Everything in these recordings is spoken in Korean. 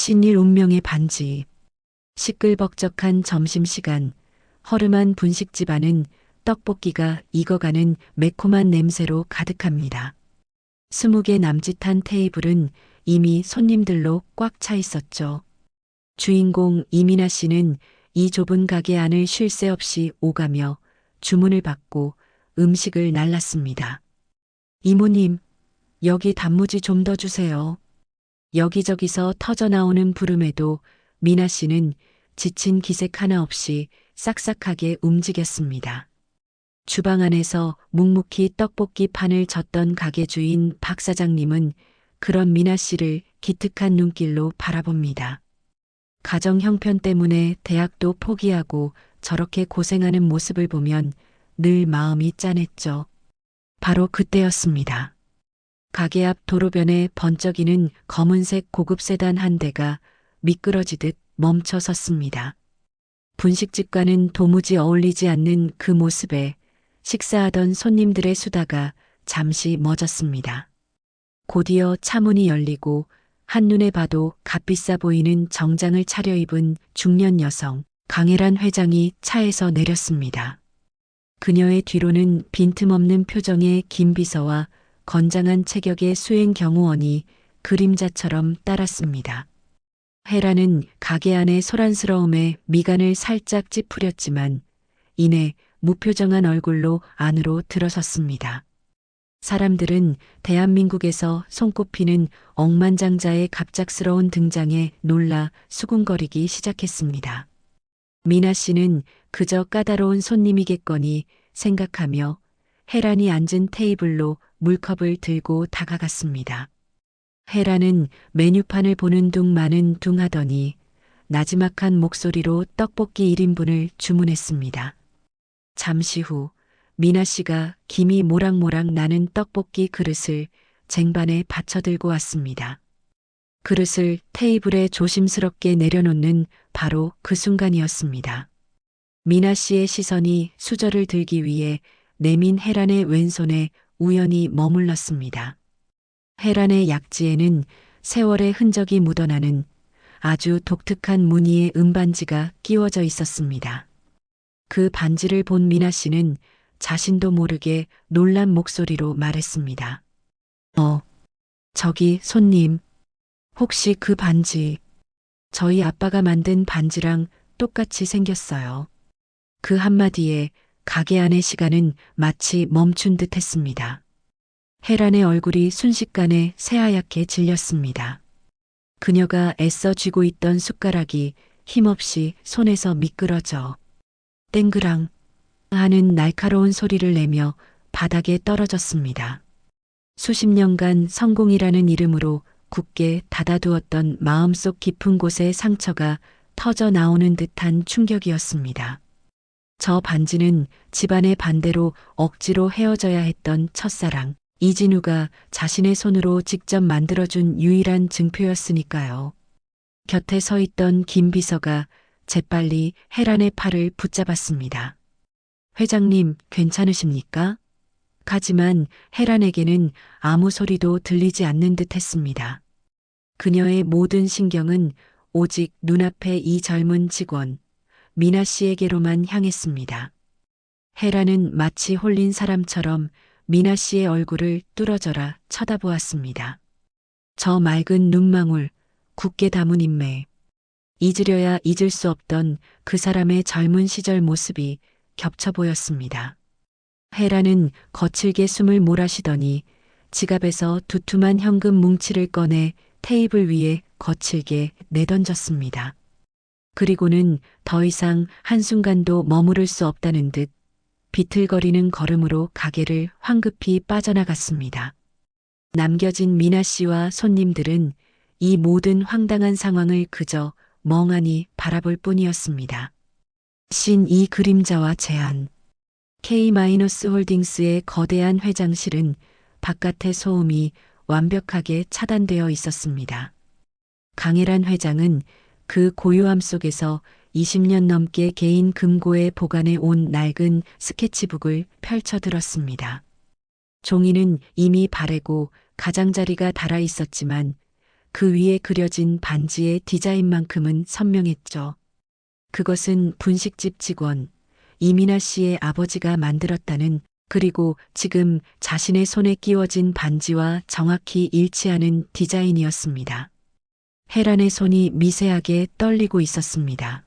신일 운명의 반지. 시끌벅적한 점심시간, 허름한 분식집 안은 떡볶이가 익어가는 매콤한 냄새로 가득합니다. 20개 남짓한 테이블은 이미 손님들로 꽉 차 있었죠. 주인공 이민아 씨는 이 좁은 가게 안을 쉴 새 없이 오가며 주문을 받고 음식을 날랐습니다. 이모님, 여기 단무지 좀 더 주세요. 여기저기서 터져나오는 부름에도 미나 씨는 지친 기색 하나 없이 싹싹하게 움직였습니다. 주방 안에서 묵묵히 떡볶이 판을 젓던 가게 주인 박 사장님은 그런 미나 씨를 기특한 눈길로 바라봅니다. 가정 형편 때문에 대학도 포기하고 저렇게 고생하는 모습을 보면 늘 마음이 짠했죠. 바로 그때였습니다. 가게 앞 도로변에 번쩍이는 검은색 고급 세단 한 대가 미끄러지듯 멈춰 섰습니다. 분식집과는 도무지 어울리지 않는 그 모습에 식사하던 손님들의 수다가 잠시 멎었습니다. 곧이어 차문이 열리고 한눈에 봐도 값비싸 보이는 정장을 차려입은 중년 여성 강혜란 회장이 차에서 내렸습니다. 그녀의 뒤로는 빈틈없는 표정의 김 비서와 건장한 체격의 수행 경호원이 그림자처럼 따랐습니다. 혜란은 가게 안의 소란스러움에 미간을 살짝 찌푸렸지만 이내 무표정한 얼굴로 안으로 들어섰습니다. 사람들은 대한민국에서 손꼽히는 억만장자의 갑작스러운 등장에 놀라 수군거리기 시작했습니다. 미나 씨는 그저 까다로운 손님이겠거니 생각하며 혜란이 앉은 테이블로 물컵을 들고 다가갔습니다. 혜란은 메뉴판을 보는 둥 마는 둥 하더니 나지막한 목소리로 떡볶이 1인분을 주문했습니다. 잠시 후 미나 씨가 김이 모락모락 나는 떡볶이 그릇을 쟁반에 받쳐 들고 왔습니다. 그릇을 테이블에 조심스럽게 내려놓는 바로 그 순간이었습니다. 미나 씨의 시선이 수저를 들기 위해 내민 혜란의 왼손에 우연히 머물렀습니다. 혜란의 약지에는 세월의 흔적이 묻어나는 아주 독특한 무늬의 은반지가 끼워져 있었습니다. 그 반지를 본 미나 씨는 자신도 모르게 놀란 목소리로 말했습니다. 저기 손님, 혹시 그 반지, 저희 아빠가 만든 반지랑 똑같이 생겼어요. 그 한마디에 가게 안의 시간은 마치 멈춘 듯 했습니다. 혜란의 얼굴이 순식간에 새하얗게 질렸습니다. 그녀가 애써 쥐고 있던 숟가락이 힘없이 손에서 미끄러져 땡그랑 하는 날카로운 소리를 내며 바닥에 떨어졌습니다. 수십 년간 성공이라는 이름으로 굳게 닫아두었던 마음속 깊은 곳의 상처가 터져 나오는 듯한 충격이었습니다. 저 반지는 집안의 반대로 억지로 헤어져야 했던 첫사랑 이진우가 자신의 손으로 직접 만들어준 유일한 증표였으니까요. 곁에 서 있던 김 비서가 재빨리 혜란의 팔을 붙잡았습니다. 회장님, 괜찮으십니까? 하지만 혜란에게는 아무 소리도 들리지 않는 듯 했습니다. 그녀의 모든 신경은 오직 눈앞의 이 젊은 직원, 미나 씨에게로만 향했습니다. 혜란은 마치 홀린 사람처럼 미나 씨의 얼굴을 뚫어져라 쳐다보았습니다. 저 맑은 눈망울, 굳게 담은 인매, 잊으려야 잊을 수 없던 그 사람의 젊은 시절 모습이 겹쳐 보였습니다. 혜란은 거칠게 숨을 몰아쉬더니 지갑에서 두툼한 현금 뭉치를 꺼내 테이블 위에 거칠게 내던졌습니다. 그리고는 더 이상 한순간도 머무를 수 없다는 듯 비틀거리는 걸음으로 가게를 황급히 빠져나갔습니다. 남겨진 미나 씨와 손님들은 이 모든 황당한 상황을 그저 멍하니 바라볼 뿐이었습니다. 신 이 그림자와 제안. K-홀딩스의 거대한 회장실은 바깥의 소음이 완벽하게 차단되어 있었습니다. 강혜란 회장은 그 고요함 속에서 20년 넘게 개인 금고에 보관해 온 낡은 스케치북을 펼쳐들었습니다. 종이는 이미 바래고 가장자리가 닳아 있었지만 그 위에 그려진 반지의 디자인만큼은 선명했죠. 그것은 분식집 직원 이민아 씨의 아버지가 만들었다는, 그리고 지금 자신의 손에 끼워진 반지와 정확히 일치하는 디자인이었습니다. 혜란의 손이 미세하게 떨리고 있었습니다.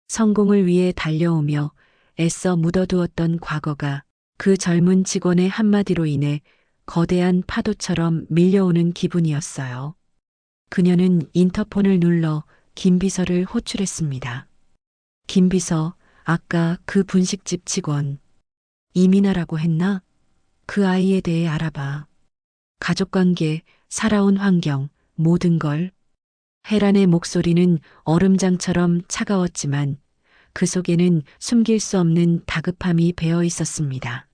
성공을 위해 달려오며 애써 묻어두었던 과거가 그 젊은 직원의 한마디로 인해 거대한 파도처럼 밀려오는 기분이었어요. 그녀는 인터폰을 눌러 김 비서를 호출했습니다. 김 비서, 아까 그 분식집 직원 이민아라고 했나? 그 아이에 대해 알아봐. 가족관계, 살아온 환경, 모든 걸. 혜란의 목소리는 얼음장처럼 차가웠지만 그 속에는 숨길 수 없는 다급함이 배어 있었습니다.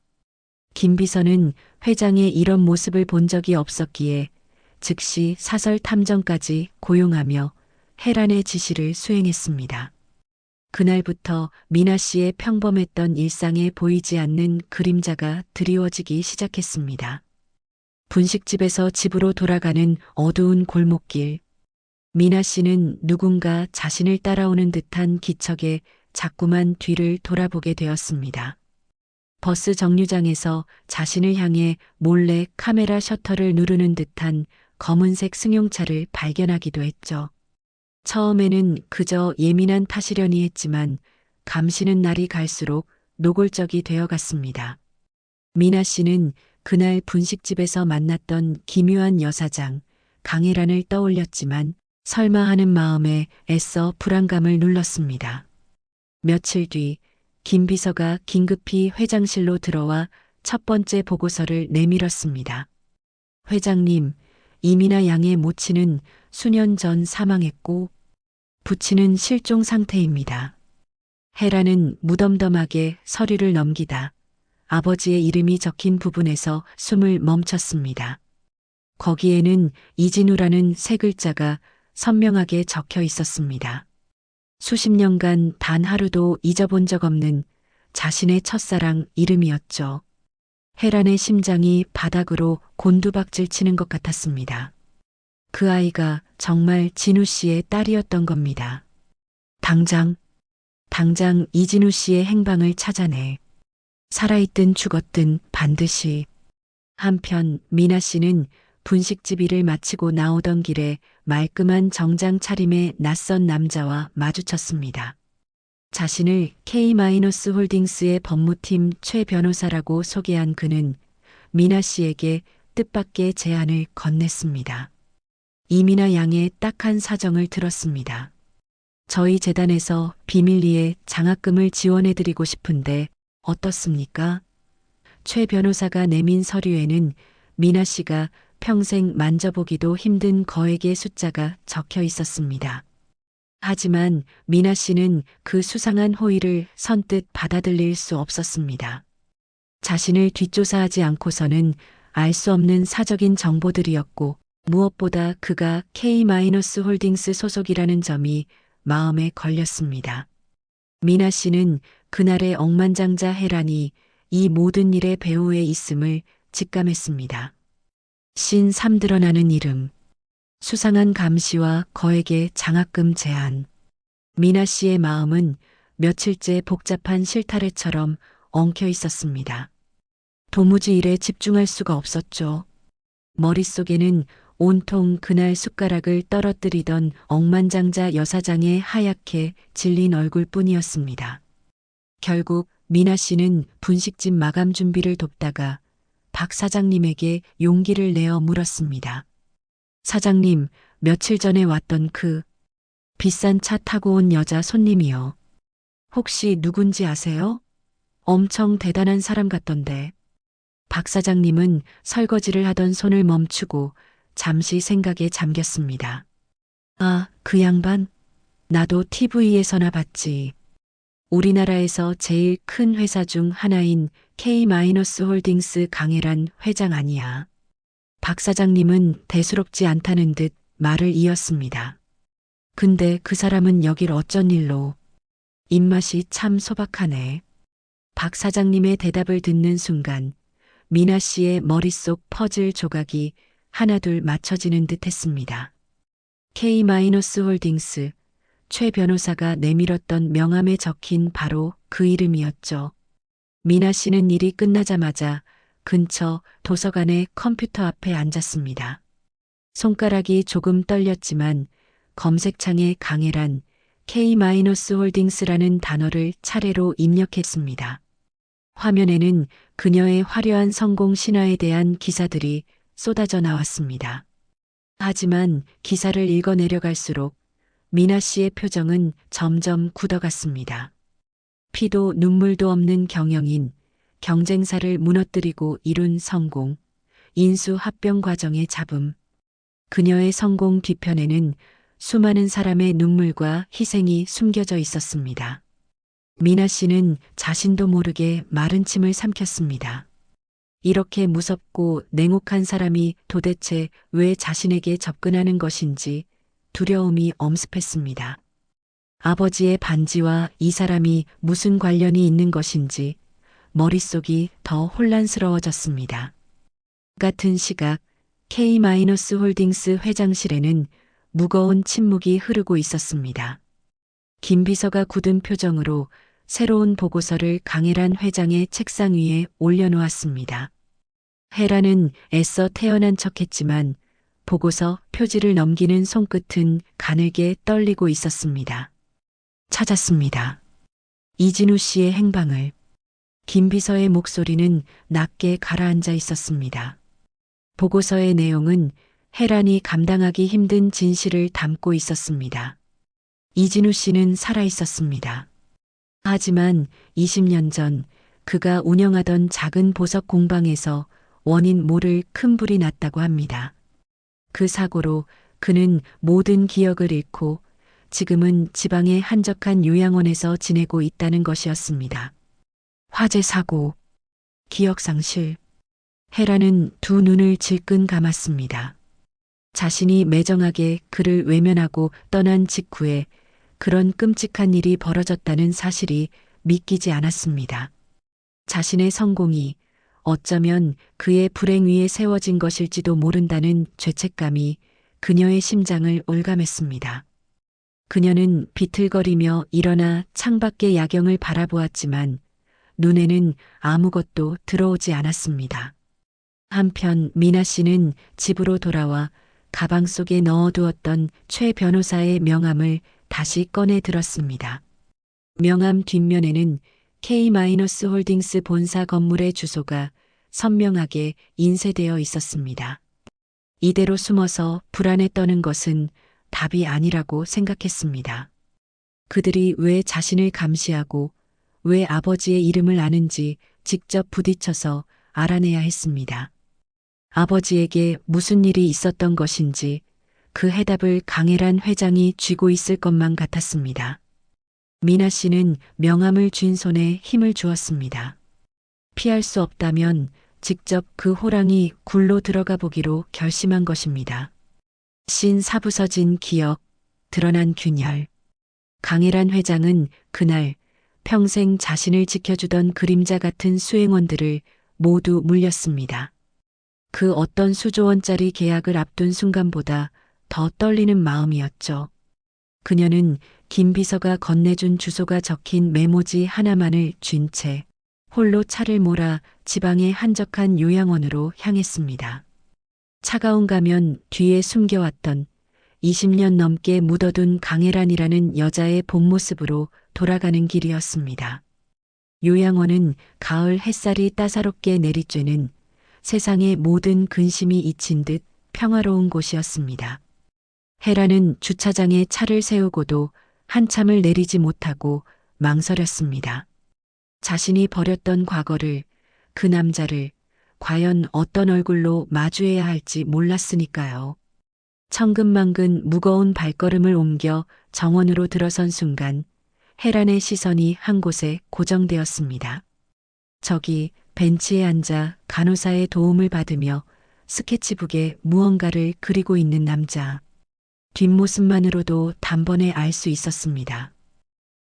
김 비서는 회장의 이런 모습을 본 적이 없었기에 즉시 사설 탐정까지 고용하며 혜란의 지시를 수행했습니다. 그날부터 미나 씨의 평범했던 일상에 보이지 않는 그림자가 드리워지기 시작했습니다. 분식집에서 집으로 돌아가는 어두운 골목길. 미나 씨는 누군가 자신을 따라오는 듯한 기척에 자꾸만 뒤를 돌아보게 되었습니다. 버스 정류장에서 자신을 향해 몰래 카메라 셔터를 누르는 듯한 검은색 승용차를 발견하기도 했죠. 처음에는 그저 예민한 탓이려니 했지만 감시는 날이 갈수록 노골적이 되어갔습니다. 미나 씨는 그날 분식집에서 만났던 기묘한 여사장 강혜란을 떠올렸지만 설마 하는 마음에 애써 불안감을 눌렀습니다. 며칠 뒤 김 비서가 긴급히 회장실로 들어와 첫 번째 보고서를 내밀었습니다. 회장님, 이민아 양의 모친은 수년 전 사망했고 부친은 실종 상태입니다. 혜란은 무덤덤하게 서류를 넘기다 아버지의 이름이 적힌 부분에서 숨을 멈췄습니다. 거기에는 이진우라는 세 글자가 선명하게 적혀 있었습니다. 수십 년간 단 하루도 잊어본 적 없는 자신의 첫사랑 이름이었죠. 혜란의 심장이 바닥으로 곤두박질 치는 것 같았습니다. 그 아이가 정말 진우 씨의 딸이었던 겁니다. 당장 이진우 씨의 행방을 찾아내. 살아있든 죽었든 반드시. 한편 미나 씨는 분식집 일을 마치고 나오던 길에 말끔한 정장 차림의 낯선 남자와 마주쳤습니다. 자신을 K-홀딩스의 법무팀 최 변호사라고 소개한 그는 미나 씨에게 뜻밖의 제안을 건넸습니다. 이민아 양의 딱한 사정을 들었습니다. 저희 재단에서 비밀리에 장학금을 지원해드리고 싶은데 어떻습니까? 최 변호사가 내민 서류에는 미나 씨가 평생 만져보기도 힘든 거액의 숫자가 적혀 있었습니다. 하지만 미나 씨는 그 수상한 호의를 선뜻 받아들일 수 없었습니다. 자신을 뒷조사하지 않고서는 알 수 없는 사적인 정보들이었고 무엇보다 그가 K-홀딩스 소속이라는 점이 마음에 걸렸습니다. 미나 씨는 그날의 억만장자 혜란이 이 모든 일의 배후에 있음을 직감했습니다. 신3 드러나는 이름, 수상한 감시와 거액의 장학금 제한. 미나 씨의 마음은 며칠째 복잡한 실타래처럼 엉켜 있었습니다. 도무지 일에 집중할 수가 없었죠. 머릿속에는 온통 그날 숟가락을 떨어뜨리던 억만장자 여사장의 하얗게 질린 얼굴뿐이었습니다. 결국 미나 씨는 분식집 마감 준비를 돕다가 박 사장님에게 용기를 내어 물었습니다. 사장님, 며칠 전에 왔던 그 비싼 차 타고 온 여자 손님이요. 혹시 누군지 아세요? 엄청 대단한 사람 같던데. 박 사장님은 설거지를 하던 손을 멈추고 잠시 생각에 잠겼습니다. 아, 그 양반? 나도 TV에서나 봤지. 우리나라에서 제일 큰 회사 중 하나인 K-홀딩스 강혜란 회장 아니야. 박 사장님은 대수롭지 않다는 듯 말을 이었습니다. 근데 그 사람은 여길 어쩐 일로? 입맛이 참 소박하네. 박 사장님의 대답을 듣는 순간 미나 씨의 머릿속 퍼즐 조각이 하나둘 맞춰지는 듯 했습니다. K-홀딩스, 최 변호사가 내밀었던 명함에 적힌 바로 그 이름이었죠. 미나 씨는 일이 끝나자마자 근처 도서관의 컴퓨터 앞에 앉았습니다. 손가락이 조금 떨렸지만 검색창에 강혜란 K-홀딩스라는 단어를 차례로 입력했습니다. 화면에는 그녀의 화려한 성공 신화에 대한 기사들이 쏟아져 나왔습니다. 하지만 기사를 읽어 내려갈수록 미나 씨의 표정은 점점 굳어갔습니다. 피도 눈물도 없는 경영인, 경쟁사를 무너뜨리고 이룬 성공, 인수 합병 과정의 잡음. 그녀의 성공 뒤편에는 수많은 사람의 눈물과 희생이 숨겨져 있었습니다. 미나 씨는 자신도 모르게 마른 침을 삼켰습니다. 이렇게 무섭고 냉혹한 사람이 도대체 왜 자신에게 접근하는 것인지 두려움이 엄습했습니다. 아버지의 반지와 이 사람이 무슨 관련이 있는 것인지 머릿속이 더 혼란스러워졌습니다. 같은 시각 K-홀딩스 회장실에는 무거운 침묵이 흐르고 있었습니다. 김 비서가 굳은 표정으로 새로운 보고서를 강혜란 회장의 책상 위에 올려놓았습니다. 혜란은 애써 태연한 척했지만 보고서 표지를 넘기는 손끝은 가늘게 떨리고 있었습니다. 찾았습니다. 이진우 씨의 행방을. 김 비서의 목소리는 낮게 가라앉아 있었습니다. 보고서의 내용은 혜란이 감당하기 힘든 진실을 담고 있었습니다. 이진우 씨는 살아 있었습니다. 하지만 20년 전 그가 운영하던 작은 보석 공방에서 원인 모를 큰 불이 났다고 합니다. 그 사고로 그는 모든 기억을 잃고 지금은 지방의 한적한 요양원에서 지내고 있다는 것이었습니다. 화재 사고, 기억상실. 혜란은 두 눈을 질끈 감았습니다. 자신이 매정하게 그를 외면하고 떠난 직후에 그런 끔찍한 일이 벌어졌다는 사실이 믿기지 않았습니다. 자신의 성공이 어쩌면 그의 불행 위에 세워진 것일지도 모른다는 죄책감이 그녀의 심장을 올감했습니다. 그녀는 비틀거리며 일어나 창밖의 야경을 바라보았지만 눈에는 아무것도 들어오지 않았습니다. 한편 미나 씨는 집으로 돌아와 가방 속에 넣어두었던 최 변호사의 명함을 다시 꺼내 들었습니다. 명함 뒷면에는 K-홀딩스 본사 건물의 주소가 선명하게 인쇄되어 있었습니다. 이대로 숨어서 불안에 떠는 것은 답이 아니라고 생각했습니다. 그들이 왜 자신을 감시하고 왜 아버지의 이름을 아는지 직접 부딪혀서 알아내야 했습니다. 아버지에게 무슨 일이 있었던 것인지 그 해답을 강혜란 회장이 쥐고 있을 것만 같았습니다. 미나 씨는 명함을 쥔 손에 힘을 주었습니다. 피할 수 없다면 직접 그 호랑이 굴로 들어가 보기로 결심한 것입니다. 신사부서진 기억, 드러난 균열. 강혜란 회장은 그날 평생 자신을 지켜주던 그림자 같은 수행원들을 모두 물렸습니다. 그 어떤 수조 원짜리 계약을 앞둔 순간보다 더 떨리는 마음이었죠. 그녀는 김 비서가 건네준 주소가 적힌 메모지 하나만을 쥔 채 홀로 차를 몰아 지방의 한적한 요양원으로 향했습니다. 차가운 가면 뒤에 숨겨왔던 20년 넘게 묻어둔 강혜란이라는 여자의 본 모습으로 돌아가는 길이었습니다. 요양원은 가을 햇살이 따사롭게 내리쬐는 세상의 모든 근심이 잊힌 듯 평화로운 곳이었습니다. 혜란은 주차장에 차를 세우고도 한참을 내리지 못하고 망설였습니다. 자신이 버렸던 과거를, 그 남자를 과연 어떤 얼굴로 마주해야 할지 몰랐으니까요. 천근만근 무거운 발걸음을 옮겨 정원으로 들어선 순간 혜란의 시선이 한 곳에 고정되었습니다. 저기 벤치에 앉아 간호사의 도움을 받으며 스케치북에 무언가를 그리고 있는 남자. 뒷모습만으로도 단번에 알 수 있었습니다.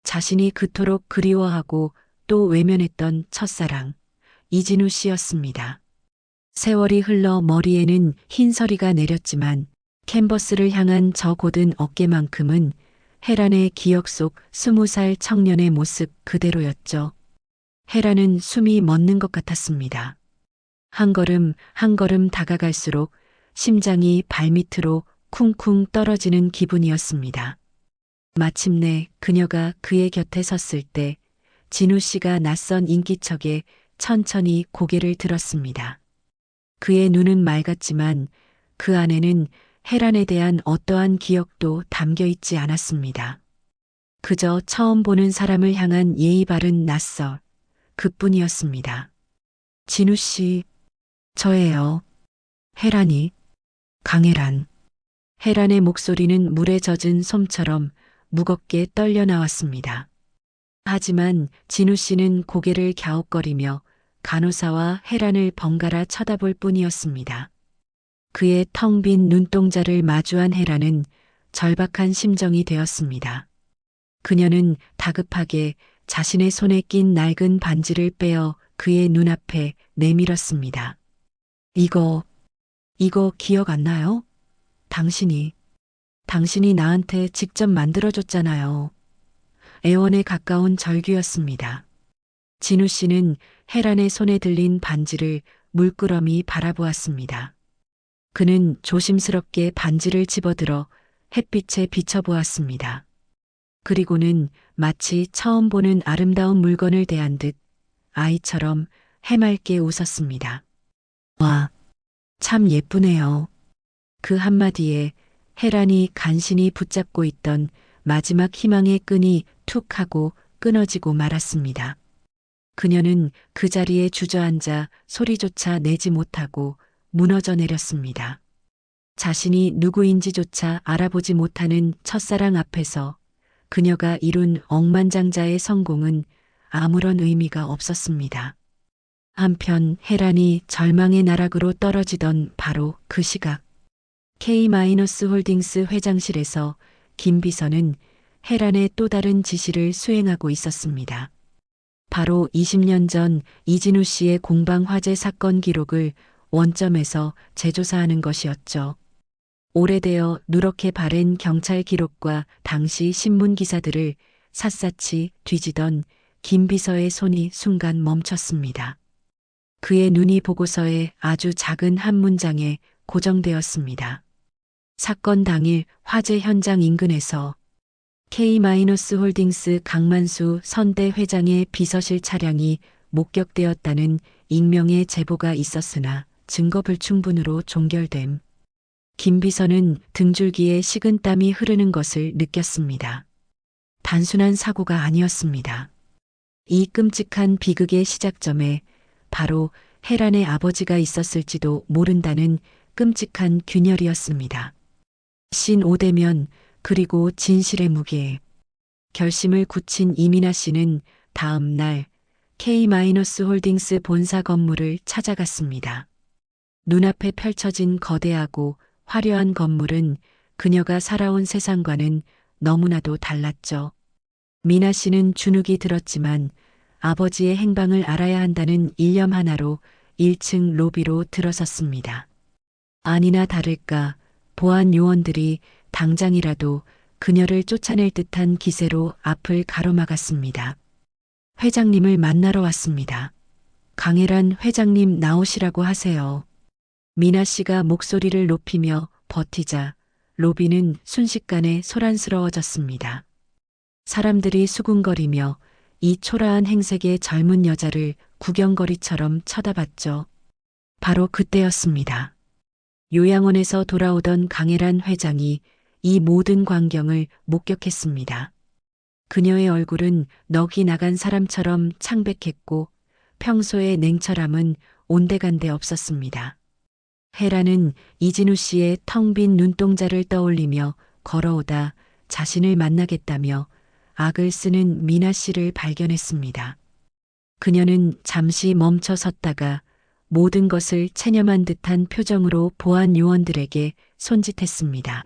자신이 그토록 그리워하고 또 외면했던 첫사랑, 이진우 씨였습니다. 세월이 흘러 머리에는 흰 서리가 내렸지만 캔버스를 향한 저 곧은 어깨만큼은 헤란의 기억 속 20살 청년의 모습 그대로였죠. 헤란은 숨이 멎는 것 같았습니다. 한 걸음 한 걸음 다가갈수록 심장이 발밑으로 쿵쿵 떨어지는 기분이었습니다. 마침내 그녀가 그의 곁에 섰을 때 진우 씨가 낯선 인기척에 천천히 고개를 들었습니다. 그의 눈은 맑았지만 그 안에는 헤란에 대한 어떠한 기억도 담겨 있지 않았습니다. 그저 처음 보는 사람을 향한 예의 바른 낯설, 그뿐이었습니다. 진우 씨, 저예요. 헤란이, 강혜란. 헤란의 목소리는 물에 젖은 솜처럼 무겁게 떨려 나왔습니다. 하지만 진우 씨는 고개를 갸웃거리며 간호사와 헤란을 번갈아 쳐다볼 뿐이었습니다. 그의 텅 빈 눈동자를 마주한 헤란은 절박한 심정이 되었습니다. 그녀는 다급하게 자신의 손에 낀 낡은 반지를 빼어 그의 눈앞에 내밀었습니다. 이거 기억 안 나요? 당신이 나한테 직접 만들어줬잖아요. 애원에 가까운 절규였습니다. 진우 씨는 헤란의 손에 들린 반지를 물끄러미 바라보았습니다. 그는 조심스럽게 반지를 집어들어 햇빛에 비춰보았습니다. 그리고는 마치 처음 보는 아름다운 물건을 대한 듯 아이처럼 해맑게 웃었습니다. 와, 참 예쁘네요. 그 한마디에 헤란이 간신히 붙잡고 있던 마지막 희망의 끈이 툭 하고 끊어지고 말았습니다. 그녀는 그 자리에 주저앉아 소리조차 내지 못하고 무너져 내렸습니다. 자신이 누구인지조차 알아보지 못하는 첫사랑 앞에서 그녀가 이룬 억만장자의 성공은 아무런 의미가 없었습니다. 한편 헤란이 절망의 나락으로 떨어지던 바로 그 시각, K-홀딩스 회장실에서 김 비서는 헤란의 또 다른 지시를 수행하고 있었습니다. 바로 20년 전 이진우 씨의 공방 화재 사건 기록을 원점에서 재조사하는 것이었죠. 오래되어 누렇게 바랜 경찰 기록과 당시 신문 기사들을 샅샅이 뒤지던 김 비서의 손이 순간 멈췄습니다. 그의 눈이 보고서의 아주 작은 한 문장에 고정되었습니다. 사건 당일 화재 현장 인근에서 K-홀딩스 강만수 선대 회장의 비서실 차량이 목격되었다는 익명의 제보가 있었으나 증거 불충분으로 종결됨. 김 비서는 등줄기에 식은땀이 흐르는 것을 느꼈습니다. 단순한 사고가 아니었습니다. 이 끔찍한 비극의 시작점에 바로 헤란의 아버지가 있었을지도 모른다는 끔찍한 균열이었습니다. 신오대면 그리고 진실의 무게. 결심을 굳힌 이민아 씨는 다음 날 K-홀딩스 본사 건물을 찾아갔습니다. 눈앞에 펼쳐진 거대하고 화려한 건물은 그녀가 살아온 세상과는 너무나도 달랐죠. 미나 씨는 주눅이 들었지만 아버지의 행방을 알아야 한다는 일념 하나로 1층 로비로 들어섰습니다. 아니나 다를까 보안 요원들이 당장이라도 그녀를 쫓아낼 듯한 기세로 앞을 가로막았습니다. 회장님을 만나러 왔습니다. 강혜란 회장님 나오시라고 하세요. 미나 씨가 목소리를 높이며 버티자 로비는 순식간에 소란스러워졌습니다. 사람들이 수군거리며 이 초라한 행색의 젊은 여자를 구경거리처럼 쳐다봤죠. 바로 그때였습니다. 요양원에서 돌아오던 강혜란 회장이 이 모든 광경을 목격했습니다. 그녀의 얼굴은 넋이 나간 사람처럼 창백했고 평소의 냉철함은 온데간데 없었습니다. 헤라는 이진우 씨의 텅 빈 눈동자를 떠올리며 걸어오다 자신을 만나겠다며 악을 쓰는 미나 씨를 발견했습니다. 그녀는 잠시 멈춰 섰다가 모든 것을 체념한 듯한 표정으로 보안 요원들에게 손짓했습니다.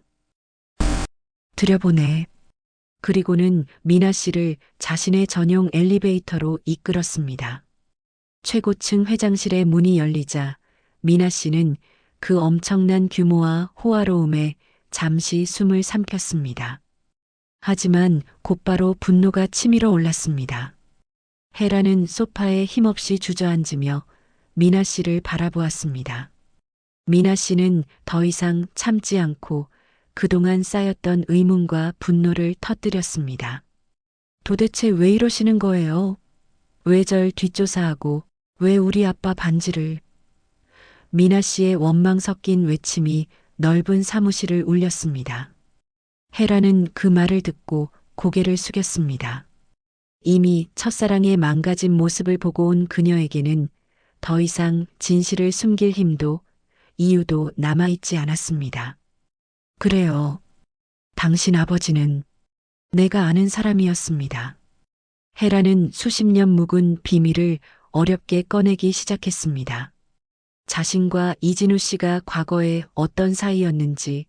들여보내. 그리고는 미나 씨를 자신의 전용 엘리베이터로 이끌었습니다. 최고층 회장실의 문이 열리자 미나 씨는 그 엄청난 규모와 호화로움에 잠시 숨을 삼켰습니다. 하지만 곧바로 분노가 치밀어 올랐습니다. 헤라는 소파에 힘없이 주저앉으며 미나 씨를 바라보았습니다. 미나 씨는 더 이상 참지 않고 그동안 쌓였던 의문과 분노를 터뜨렸습니다. 도대체 왜 이러시는 거예요? 왜 절 뒷조사하고 왜 우리 아빠 반지를? 미나 씨의 원망 섞인 외침이 넓은 사무실을 울렸습니다. 헤라는 그 말을 듣고 고개를 숙였습니다. 이미 첫사랑의 망가진 모습을 보고 온 그녀에게는 더 이상 진실을 숨길 힘도 이유도 남아있지 않았습니다. 그래요. 당신 아버지는 내가 아는 사람이었습니다. 헤라는 수십 년 묵은 비밀을 어렵게 꺼내기 시작했습니다. 자신과 이진우 씨가 과거에 어떤 사이였는지,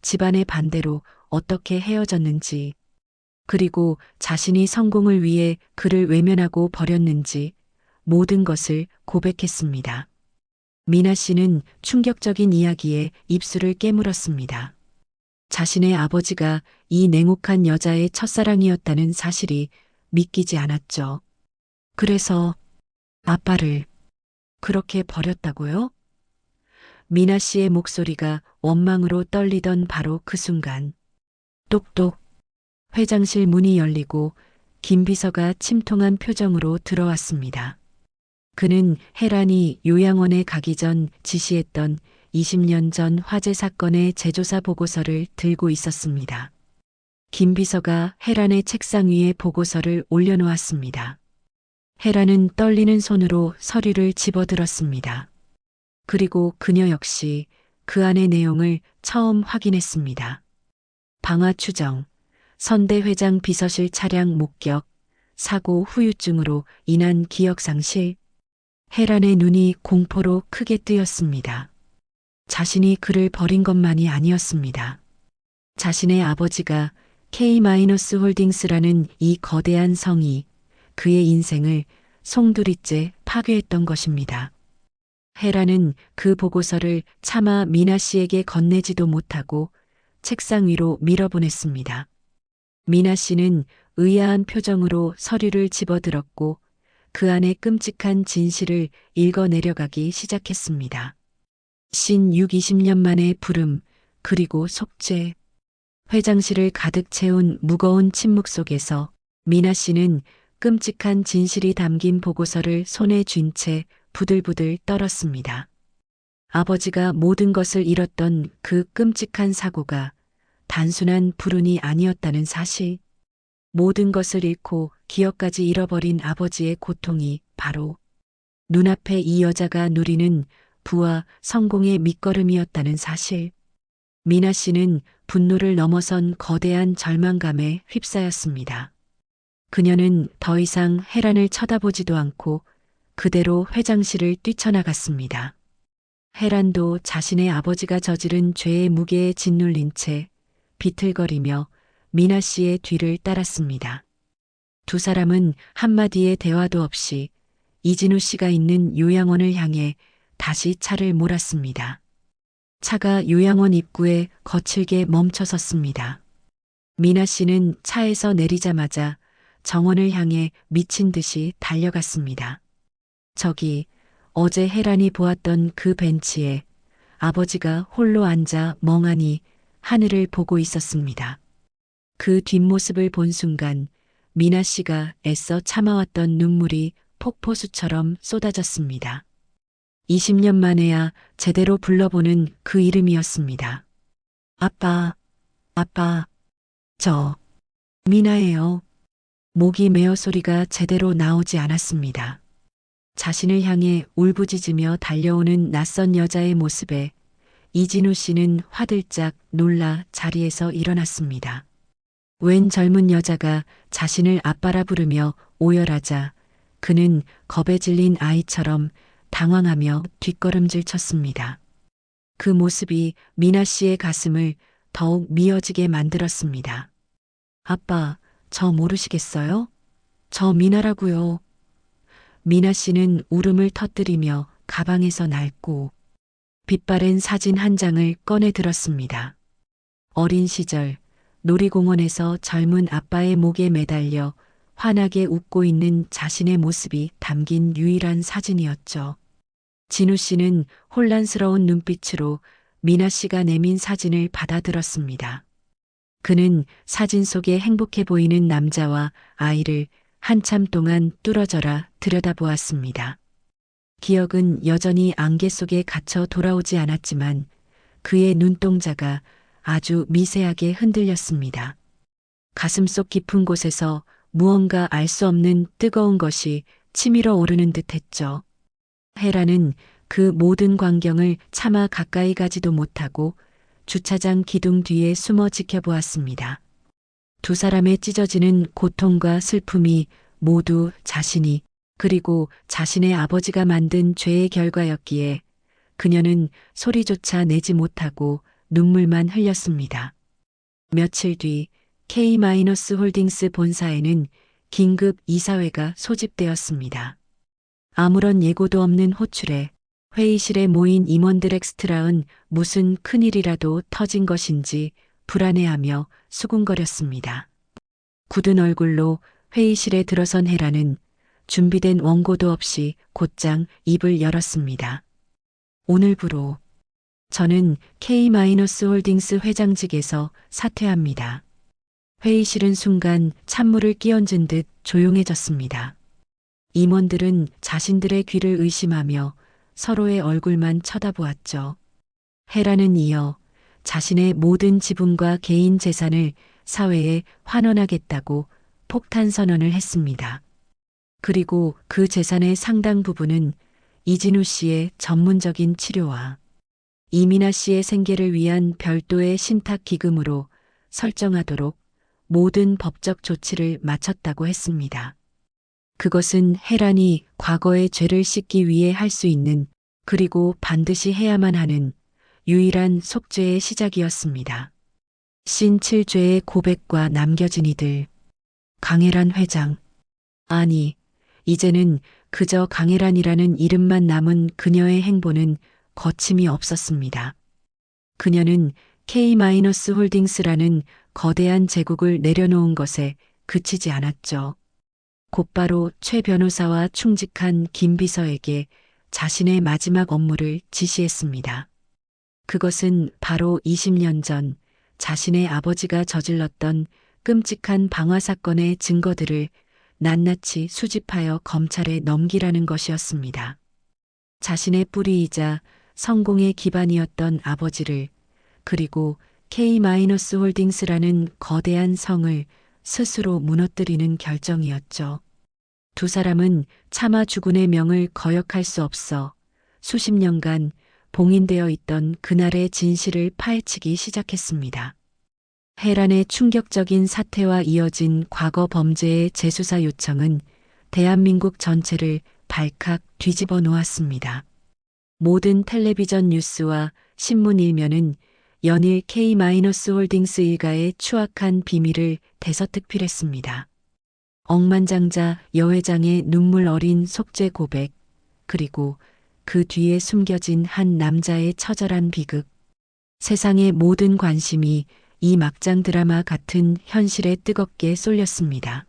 집안의 반대로 어떻게 헤어졌는지, 그리고 자신이 성공을 위해 그를 외면하고 버렸는지 모든 것을 고백했습니다. 미나 씨는 충격적인 이야기에 입술을 깨물었습니다. 자신의 아버지가 이 냉혹한 여자의 첫사랑이었다는 사실이 믿기지 않았죠. 그래서 아빠를 그렇게 버렸다고요? 미나 씨의 목소리가 원망으로 떨리던 바로 그 순간, 똑똑, 회장실 문이 열리고 김 비서가 침통한 표정으로 들어왔습니다. 그는 헤란이 요양원에 가기 전 지시했던 20년 전 화재 사건의 재조사 보고서를 들고 있었습니다. 김 비서가 헤란의 책상 위에 보고서를 올려놓았습니다. 헤란은 떨리는 손으로 서류를 집어들었습니다. 그리고 그녀 역시 그 안의 내용을 처음 확인했습니다. 방화 추정, 선대 회장 비서실 차량 목격, 사고 후유증으로 인한 기억상실. 헤란의 눈이 공포로 크게 뜨였습니다. 자신이 그를 버린 것만이 아니었습니다. 자신의 아버지가 K-홀딩스라는 이 거대한 성이 그의 인생을 송두리째 파괴했던 것입니다. 헤라는 그 보고서를 차마 미나 씨에게 건네지도 못하고 책상 위로 밀어보냈습니다. 미나 씨는 의아한 표정으로 서류를 집어들었고 그 안에 끔찍한 진실을 읽어 내려가기 시작했습니다. 20년 만의 부름, 그리고 속죄. 회장실을 가득 채운 무거운 침묵 속에서 미나 씨는 끔찍한 진실이 담긴 보고서를 손에 쥔 채 부들부들 떨었습니다. 아버지가 모든 것을 잃었던 그 끔찍한 사고가 단순한 불운이 아니었다는 사실, 모든 것을 잃고 기억까지 잃어버린 아버지의 고통이 바로 눈앞에 이 여자가 누리는 부와 성공의 밑거름이었다는 사실, 미나 씨는 분노를 넘어선 거대한 절망감에 휩싸였습니다. 그녀는 더 이상 헤란을 쳐다보지도 않고 그대로 회장실을 뛰쳐나갔습니다. 헤란도 자신의 아버지가 저지른 죄의 무게에 짓눌린 채 비틀거리며 미나 씨의 뒤를 따랐습니다. 두 사람은 한마디의 대화도 없이 이진우 씨가 있는 요양원을 향해 다시 차를 몰았습니다. 차가 요양원 입구에 거칠게 멈춰섰습니다. 미나 씨는 차에서 내리자마자 정원을 향해 미친 듯이 달려갔습니다. 저기 어제 헤란이 보았던 그 벤치에 아버지가 홀로 앉아 멍하니 하늘을 보고 있었습니다. 그 뒷모습을 본 순간 미나 씨가 애써 참아왔던 눈물이 폭포수처럼 쏟아졌습니다. 20년 만에야 제대로 불러보는 그 이름이었습니다. 아빠, 아빠, 저 미나예요. 목이 메어 소리가 제대로 나오지 않았습니다. 자신을 향해 울부짖으며 달려오는 낯선 여자의 모습에 이진우 씨는 화들짝 놀라 자리에서 일어났습니다. 웬 젊은 여자가 자신을 아빠라 부르며 오열하자 그는 겁에 질린 아이처럼 당황하며 뒷걸음질 쳤습니다. 그 모습이 미나 씨의 가슴을 더욱 미어지게 만들었습니다. 아빠, 저 모르시겠어요? 저 미나라고요. 미나 씨는 울음을 터뜨리며 가방에서 낡고 빛바랜 사진 한 장을 꺼내 들었습니다. 어린 시절 놀이공원에서 젊은 아빠의 목에 매달려 환하게 웃고 있는 자신의 모습이 담긴 유일한 사진이었죠. 진우 씨는 혼란스러운 눈빛으로 미나 씨가 내민 사진을 받아들었습니다. 그는 사진 속에 행복해 보이는 남자와 아이를 한참 동안 뚫어져라 들여다보았습니다. 기억은 여전히 안개 속에 갇혀 돌아오지 않았지만 그의 눈동자가 아주 미세하게 흔들렸습니다. 가슴속 깊은 곳에서 무언가 알 수 없는 뜨거운 것이 치밀어 오르는 듯 했죠. 헤라는 그 모든 광경을 차마 가까이 가지도 못하고 주차장 기둥 뒤에 숨어 지켜보았습니다. 두 사람의 찢어지는 고통과 슬픔이 모두 자신이 그리고 자신의 아버지가 만든 죄의 결과였기에 그녀는 소리조차 내지 못하고 눈물만 흘렸습니다. 며칠 뒤 K-홀딩스 본사에는 긴급 이사회가 소집되었습니다. 아무런 예고도 없는 호출에 회의실에 모인 임원들 엑스트라은 무슨 큰일이라도 터진 것인지 불안해하며 수군거렸습니다. 굳은 얼굴로 회의실에 들어선 헤라는 준비된 원고도 없이 곧장 입을 열었습니다. 오늘부로 저는 K-홀딩스 회장직에서 사퇴합니다. 회의실은 순간 찬물을 끼얹은 듯 조용해졌습니다. 임원들은 자신들의 귀를 의심하며 서로의 얼굴만 쳐다보았죠. 헤라는 이어 자신의 모든 지분과 개인 재산을 사회에 환원하겠다고 폭탄 선언을 했습니다. 그리고 그 재산의 상당 부분은 이진우 씨의 전문적인 치료와 이민아 씨의 생계를 위한 별도의 신탁 기금으로 설정하도록 모든 법적 조치를 마쳤다고 했습니다. 그것은 헤란이 과거의 죄를 씻기 위해 할 수 있는 그리고 반드시 해야만 하는 유일한 속죄의 시작이었습니다. 신 7죄의 고백과 남겨진 이들. 강혜란 회장. 아니, 이제는 그저 강혜란이라는 이름만 남은 그녀의 행보는 거침이 없었습니다. 그녀는 K-홀딩스라는 거대한 제국을 내려놓은 것에 그치지 않았죠. 곧바로 최 변호사와 충직한 김 비서에게 자신의 마지막 업무를 지시했습니다. 그것은 바로 20년 전 자신의 아버지가 저질렀던 끔찍한 방화 사건의 증거들을 낱낱이 수집하여 검찰에 넘기라는 것이었습니다. 자신의 뿌리이자 성공의 기반이었던 아버지를 그리고 K-홀딩스라는 거대한 성을 스스로 무너뜨리는 결정이었죠. 두 사람은 차마 죽은의 명을 거역할 수 없어 수십 년간 봉인되어 있던 그날의 진실을 파헤치기 시작했습니다. 헤란의 충격적인 사태와 이어진 과거 범죄의 재수사 요청은 대한민국 전체를 발칵 뒤집어 놓았습니다. 모든 텔레비전 뉴스와 신문 일면은 연일 K-홀딩스 일가의 추악한 비밀을 대서특필했습니다. 억만장자 여회장의 눈물 어린 속죄 고백, 그리고 그 뒤에 숨겨진 한 남자의 처절한 비극. 세상의 모든 관심이 이 막장 드라마 같은 현실에 뜨겁게 쏠렸습니다.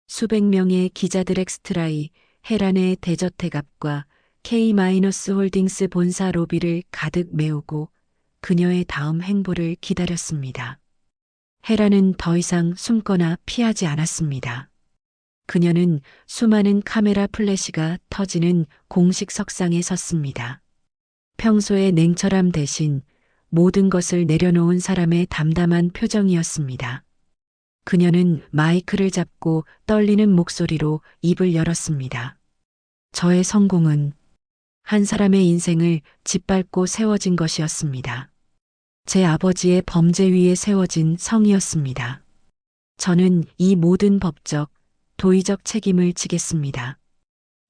수백 명의 기자들 엑스트라이 헤란의 대저택 앞과 K-홀딩스 본사 로비를 가득 메우고 그녀의 다음 행보를 기다렸습니다. 헤란은 더 이상 숨거나 피하지 않았습니다. 그녀는 수많은 카메라 플래시가 터지는 공식 석상에 섰습니다. 평소의 냉철함 대신 모든 것을 내려놓은 사람의 담담한 표정이었습니다. 그녀는 마이크를 잡고 떨리는 목소리로 입을 열었습니다. 저의 성공은 한 사람의 인생을 짓밟고 세워진 것이었습니다. 제 아버지의 범죄 위에 세워진 성이었습니다. 저는 이 모든 법적, 도의적 책임을 지겠습니다.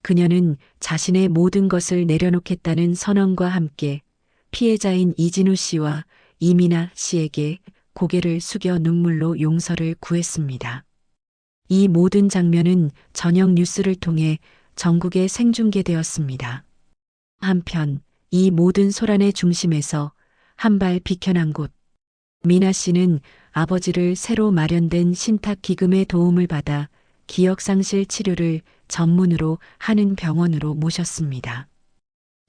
그녀는 자신의 모든 것을 내려놓겠다는 선언과 함께 피해자인 이진우 씨와 이민아 씨에게 고개를 숙여 눈물로 용서를 구했습니다. 이 모든 장면은 저녁 뉴스를 통해 전국에 생중계되었습니다. 한편 이 모든 소란의 중심에서 한 발 비켜난 곳, 미나 씨는 아버지를 새로 마련된 신탁 기금의 도움을 받아 기억상실 치료를 전문으로 하는 병원으로 모셨습니다.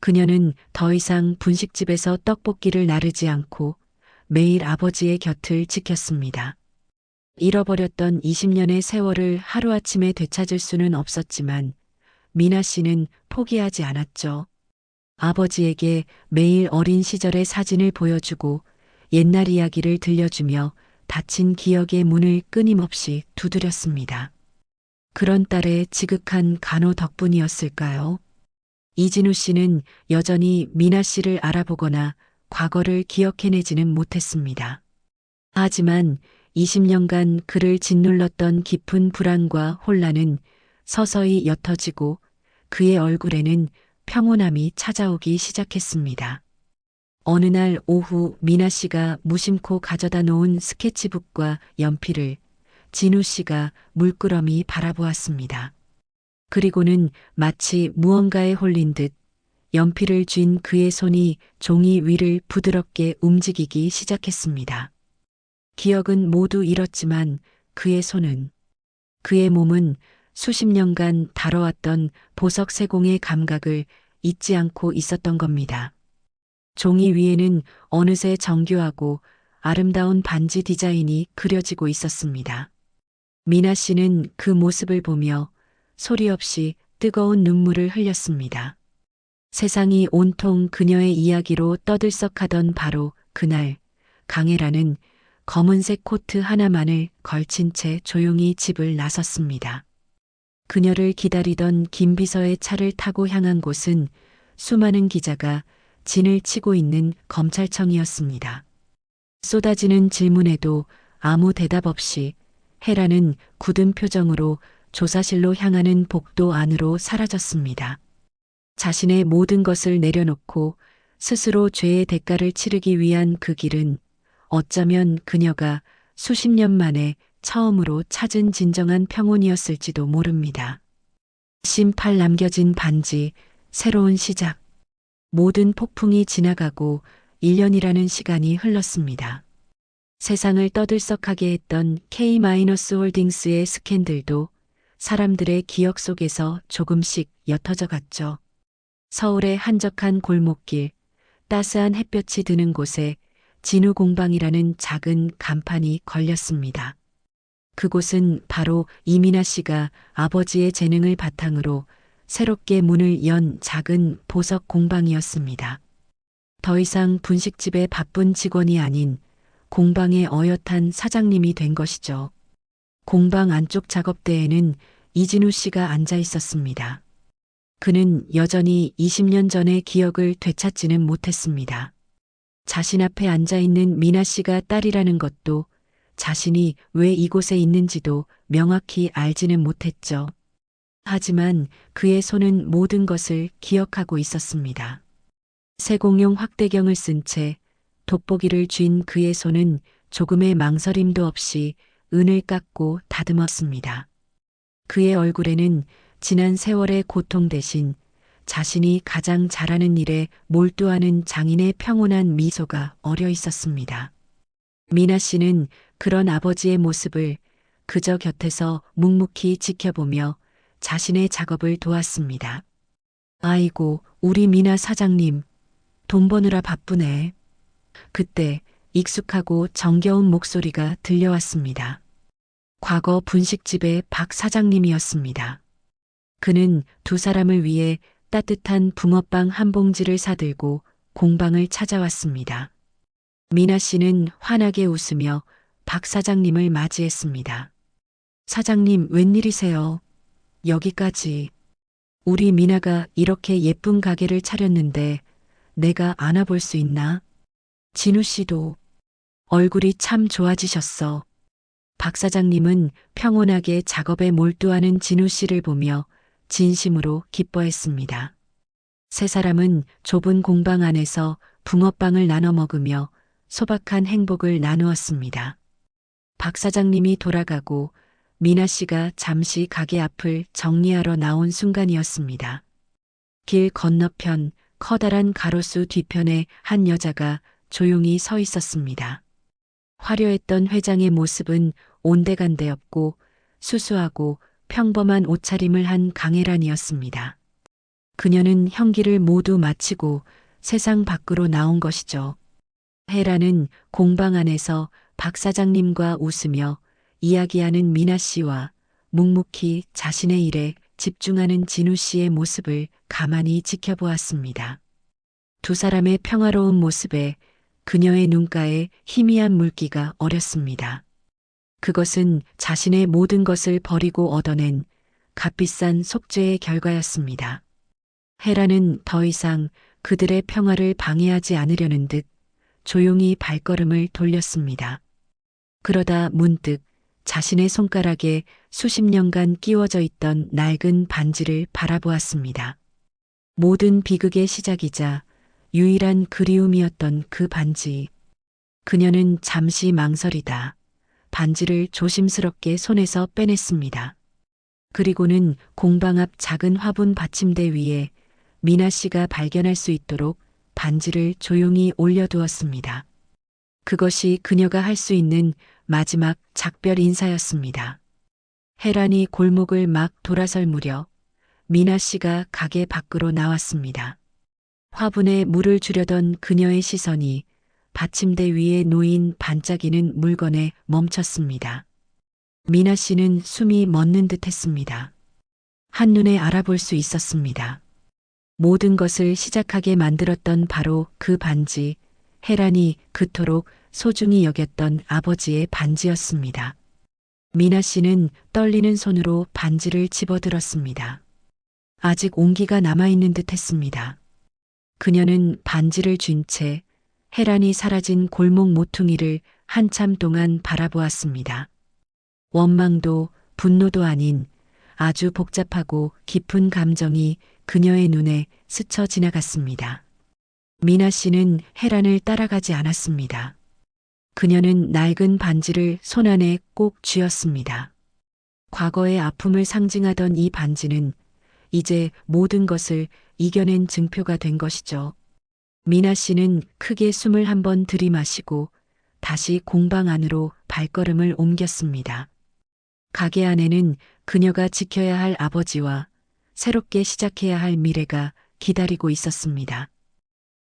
그녀는 더 이상 분식집에서 떡볶이를 나르지 않고 매일 아버지의 곁을 지켰습니다. 잃어버렸던 20년의 세월을 하루아침에 되찾을 수는 없었지만 미나 씨는 포기하지 않았죠. 아버지에게 매일 어린 시절의 사진을 보여주고 옛날 이야기를 들려주며 닫힌 기억의 문을 끊임없이 두드렸습니다. 그런 딸의 지극한 간호 덕분이었을까요? 이진우 씨는 여전히 미나 씨를 알아보거나 과거를 기억해내지는 못했습니다. 하지만 20년간 그를 짓눌렀던 깊은 불안과 혼란은 서서히 옅어지고 그의 얼굴에는 평온함이 찾아오기 시작했습니다. 어느 날 오후 미나 씨가 무심코 가져다 놓은 스케치북과 연필을 진우 씨가 물끄러미 바라보았습니다. 그리고는 마치 무언가에 홀린 듯 연필을 쥔 그의 손이 종이 위를 부드럽게 움직이기 시작했습니다. 기억은 모두 잃었지만 그의 손은, 그의 몸은 수십 년간 다뤄왔던 보석 세공의 감각을 잊지 않고 있었던 겁니다. 종이 위에는 어느새 정교하고 아름다운 반지 디자인이 그려지고 있었습니다. 미나 씨는 그 모습을 보며 소리 없이 뜨거운 눈물을 흘렸습니다. 세상이 온통 그녀의 이야기로 떠들썩하던 바로 그날, 강혜라는 검은색 코트 하나만을 걸친 채 조용히 집을 나섰습니다. 그녀를 기다리던 김비서의 차를 타고 향한 곳은 수많은 기자가 진을 치고 있는 검찰청이었습니다. 쏟아지는 질문에도 아무 대답 없이 헤라는 굳은 표정으로 조사실로 향하는 복도 안으로 사라졌습니다. 자신의 모든 것을 내려놓고 스스로 죄의 대가를 치르기 위한 그 길은 어쩌면 그녀가 수십 년 만에 처음으로 찾은 진정한 평온이었을지도 모릅니다. 심팔 남겨진 반지, 새로운 시작. 모든 폭풍이 지나가고 1년이라는 시간이 흘렀습니다. 세상을 떠들썩하게 했던 K-홀딩스의 스캔들도 사람들의 기억 속에서 조금씩 옅어져 갔죠. 서울의 한적한 골목길, 따스한 햇볕이 드는 곳에 진우 공방이라는 작은 간판이 걸렸습니다. 그곳은 바로 이민아 씨가 아버지의 재능을 바탕으로 새롭게 문을 연 작은 보석 공방이었습니다. 더 이상 분식집의 바쁜 직원이 아닌 공방의 어엿한 사장님이 된 것이죠. 공방 안쪽 작업대에는 이진우 씨가 앉아 있었습니다. 그는 여전히 20년 전의 기억을 되찾지는 못했습니다. 자신 앞에 앉아 있는 미나 씨가 딸이라는 것도 자신이 왜 이곳에 있는지도 명확히 알지는 못했죠. 하지만 그의 손은 모든 것을 기억하고 있었습니다. 세공용 확대경을 쓴 채 돋보기를 쥔 그의 손은 조금의 망설임도 없이 은을 깎고 다듬었습니다. 그의 얼굴에는 지난 세월의 고통 대신 자신이 가장 잘하는 일에 몰두하는 장인의 평온한 미소가 어려 있었습니다. 미나 씨는 그런 아버지의 모습을 그저 곁에서 묵묵히 지켜보며 자신의 작업을 도왔습니다. 아이고, 우리 미나 사장님, 돈 버느라 바쁘네. 그때 익숙하고 정겨운 목소리가 들려왔습니다. 과거 분식집의 박 사장님이었습니다. 그는 두 사람을 위해 따뜻한 붕어빵 한 봉지를 사들고 공방을 찾아왔습니다. 미나 씨는 환하게 웃으며 박 사장님을 맞이했습니다. 사장님, 웬일이세요? 여기까지. 우리 미나가 이렇게 예쁜 가게를 차렸는데 내가 안아볼 수 있나? 진우 씨도 얼굴이 참 좋아지셨어. 박 사장님은 평온하게 작업에 몰두하는 진우 씨를 보며 진심으로 기뻐했습니다. 세 사람은 좁은 공방 안에서 붕어빵을 나눠 먹으며 소박한 행복을 나누었습니다. 박 사장님이 돌아가고 미나 씨가 잠시 가게 앞을 정리하러 나온 순간이었습니다. 길 건너편 커다란 가로수 뒤편에 한 여자가 조용히 서 있었습니다. 화려했던 회장의 모습은 온데간데없고 수수하고 평범한 옷차림을 한 강혜란이었습니다. 그녀는 형기를 모두 마치고 세상 밖으로 나온 것이죠. 혜란은 공방 안에서 박 사장님과 웃으며 이야기하는 미나 씨와 묵묵히 자신의 일에 집중하는 진우 씨의 모습을 가만히 지켜보았습니다. 두 사람의 평화로운 모습에 그녀의 눈가에 희미한 물기가 어렸습니다. 그것은 자신의 모든 것을 버리고 얻어낸 값비싼 속죄의 결과였습니다. 헤라는 더 이상 그들의 평화를 방해하지 않으려는 듯 조용히 발걸음을 돌렸습니다. 그러다 문득 자신의 손가락에 수십 년간 끼워져 있던 낡은 반지를 바라보았습니다. 모든 비극의 시작이자 유일한 그리움이었던 그 반지. 그녀는 잠시 망설이다 반지를 조심스럽게 손에서 빼냈습니다. 그리고는 공방 앞 작은 화분 받침대 위에 미나 씨가 발견할 수 있도록 반지를 조용히 올려두었습니다. 그것이 그녀가 할 수 있는 마지막 작별 인사였습니다. 혜란이 골목을 막 돌아설 무렵 미나 씨가 가게 밖으로 나왔습니다. 화분에 물을 주려던 그녀의 시선이 받침대 위에 놓인 반짝이는 물건에 멈췄습니다. 미나 씨는 숨이 멎는 듯 했습니다. 한눈에 알아볼 수 있었습니다. 모든 것을 시작하게 만들었던 바로 그 반지, 혜란이 그토록 소중히 여겼던 아버지의 반지였습니다. 미나 씨는 떨리는 손으로 반지를 집어들었습니다. 아직 온기가 남아있는 듯 했습니다. 그녀는 반지를 쥔 채 혜란이 사라진 골목 모퉁이를 한참 동안 바라보았습니다. 원망도 분노도 아닌 아주 복잡하고 깊은 감정이 그녀의 눈에 스쳐 지나갔습니다. 미나 씨는 혜란을 따라가지 않았습니다. 그녀는 낡은 반지를 손안에 꼭 쥐었습니다. 과거의 아픔을 상징하던 이 반지는 이제 모든 것을 이겨낸 증표가 된 것이죠. 미나 씨는 크게 숨을 한번 들이마시고 다시 공방 안으로 발걸음을 옮겼습니다. 가게 안에는 그녀가 지켜야 할 아버지와 새롭게 시작해야 할 미래가 기다리고 있었습니다.